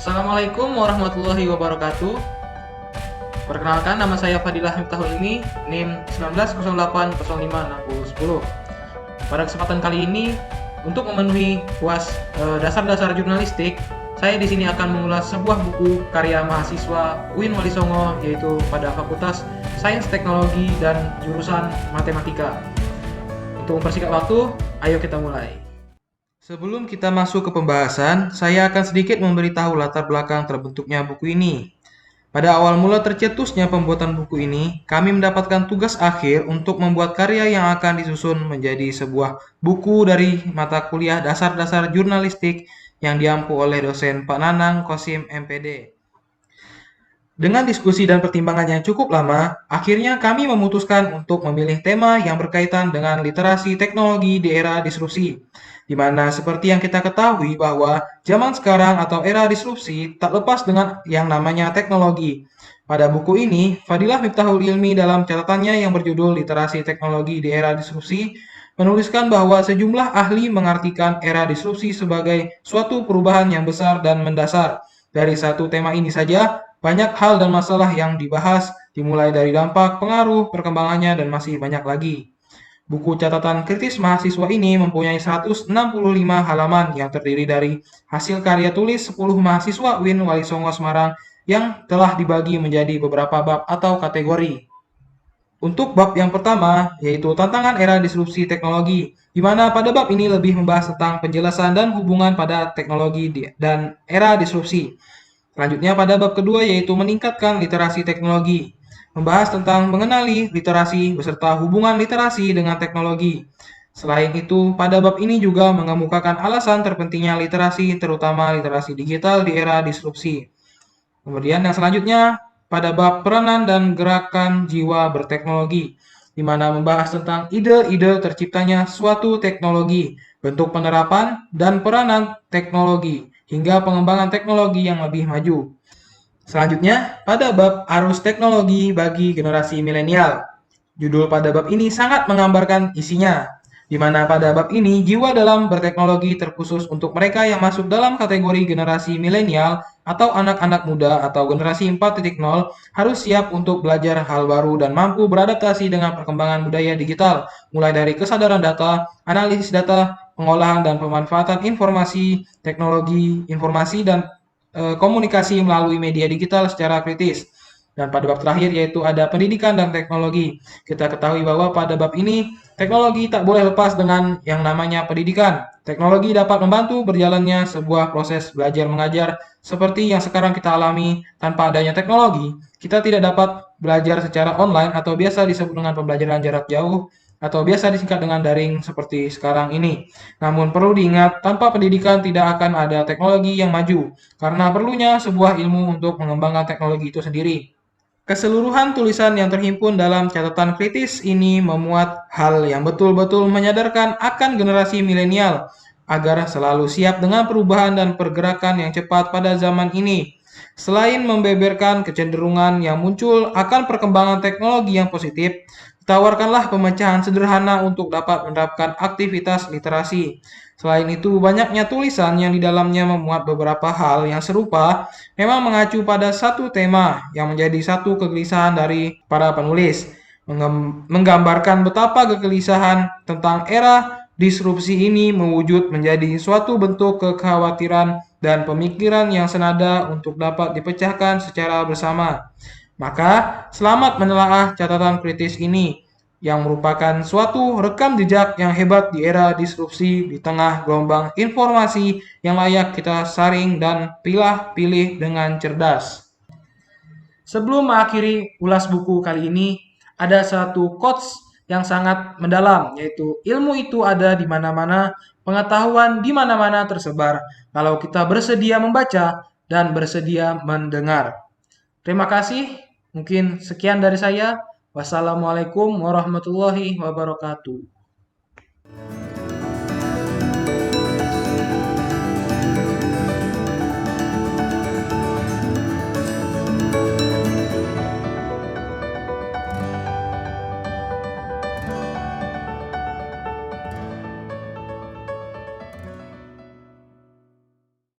Assalamualaikum warahmatullahi wabarakatuh. Perkenalkan, nama saya Fadilah Miftahul Ilmi, NIM 1908056010. Pada kesempatan kali ini, untuk memenuhi UAS dasar-dasar jurnalistik, saya di sini akan mengulas sebuah buku karya mahasiswa UIN Wali Songo, yaitu pada Fakultas Sains Teknologi dan jurusan Matematika. Untuk mempersingkat waktu, ayo kita mulai. Sebelum kita masuk ke pembahasan, saya akan sedikit memberitahu latar belakang terbentuknya buku ini. Pada awal mula tercetusnya pembuatan buku ini, kami mendapatkan tugas akhir untuk membuat karya yang akan disusun menjadi sebuah buku dari mata kuliah dasar-dasar jurnalistik yang diampu oleh dosen Pak Nanang Kosim MPD. Dengan diskusi dan pertimbangan yang cukup lama, akhirnya kami memutuskan untuk memilih tema yang berkaitan dengan literasi teknologi di era disrupsi, di mana seperti yang kita ketahui bahwa zaman sekarang atau era disrupsi tak lepas dengan yang namanya teknologi. Pada buku ini, Fadilah Miftahul Ilmi dalam catatannya yang berjudul Literasi Teknologi di Era Disrupsi menuliskan bahwa sejumlah ahli mengartikan era disrupsi sebagai suatu perubahan yang besar dan mendasar. Dari satu tema ini saja, banyak hal dan masalah yang dibahas, dimulai dari dampak, pengaruh, perkembangannya, dan masih banyak lagi. Buku catatan kritis mahasiswa ini mempunyai 165 halaman yang terdiri dari hasil karya tulis 10 mahasiswa UIN Wali Songo Semarang yang telah dibagi menjadi beberapa bab atau kategori. Untuk bab yang pertama, yaitu tantangan era disrupsi teknologi, di mana pada bab ini lebih membahas tentang penjelasan dan hubungan pada teknologi dan era disrupsi. Selanjutnya pada bab kedua yaitu meningkatkan literasi teknologi, membahas tentang mengenali literasi beserta hubungan literasi dengan teknologi. Selain itu, pada bab ini juga mengemukakan alasan terpentingnya literasi, terutama literasi digital di era disrupsi. Kemudian yang selanjutnya, pada bab peranan dan gerakan jiwa berteknologi, di mana membahas tentang ide-ide terciptanya suatu teknologi, bentuk penerapan, dan peranan teknologi, hingga pengembangan teknologi yang lebih maju. Selanjutnya, pada bab arus teknologi bagi generasi milenial. Judul pada bab ini sangat menggambarkan isinya, di mana pada bab ini jiwa dalam berteknologi terkhusus untuk mereka yang masuk dalam kategori generasi milenial atau anak-anak muda atau generasi 4.0 harus siap untuk belajar hal baru dan mampu beradaptasi dengan perkembangan budaya digital, mulai dari kesadaran data, analisis data, pengolahan dan pemanfaatan informasi, teknologi, informasi, dan komunikasi melalui media digital secara kritis. Dan pada bab terakhir yaitu ada pendidikan dan teknologi. Kita ketahui bahwa pada bab ini teknologi tak boleh lepas dengan yang namanya pendidikan. Teknologi dapat membantu berjalannya sebuah proses belajar mengajar seperti yang sekarang kita alami. Tanpa adanya teknologi, kita tidak dapat belajar secara online atau biasa disebut dengan pembelajaran jarak jauh atau biasa disingkat dengan daring seperti sekarang ini. Namun perlu diingat, tanpa pendidikan tidak akan ada teknologi yang maju, karena perlunya sebuah ilmu untuk mengembangkan teknologi itu sendiri. Keseluruhan tulisan yang terhimpun dalam catatan kritis ini memuat hal yang betul-betul menyadarkan akan generasi milenial agar selalu siap dengan perubahan dan pergerakan yang cepat pada zaman ini. Selain membeberkan kecenderungan yang muncul akan perkembangan teknologi yang positif, tawarkanlah pemecahan sederhana untuk dapat menerapkan aktivitas literasi. Selain itu, banyaknya tulisan yang di dalamnya memuat beberapa hal yang serupa memang mengacu pada satu tema yang menjadi satu kegelisahan dari para penulis, menggambarkan betapa kegelisahan tentang era disrupsi ini mewujud menjadi suatu bentuk kekhawatiran dan pemikiran yang senada untuk dapat dipecahkan secara bersama. Maka, selamat menelaah catatan kritis ini yang merupakan suatu rekam jejak yang hebat di era disrupsi di tengah gelombang informasi yang layak kita saring dan pilih dengan cerdas. Sebelum mengakhiri ulas buku kali ini, ada satu quotes yang sangat mendalam, yaitu ilmu itu ada di mana-mana, pengetahuan di mana-mana tersebar, kalau kita bersedia membaca dan bersedia mendengar. Terima kasih, mungkin sekian dari saya. Wassalamualaikum warahmatullahi wabarakatuh.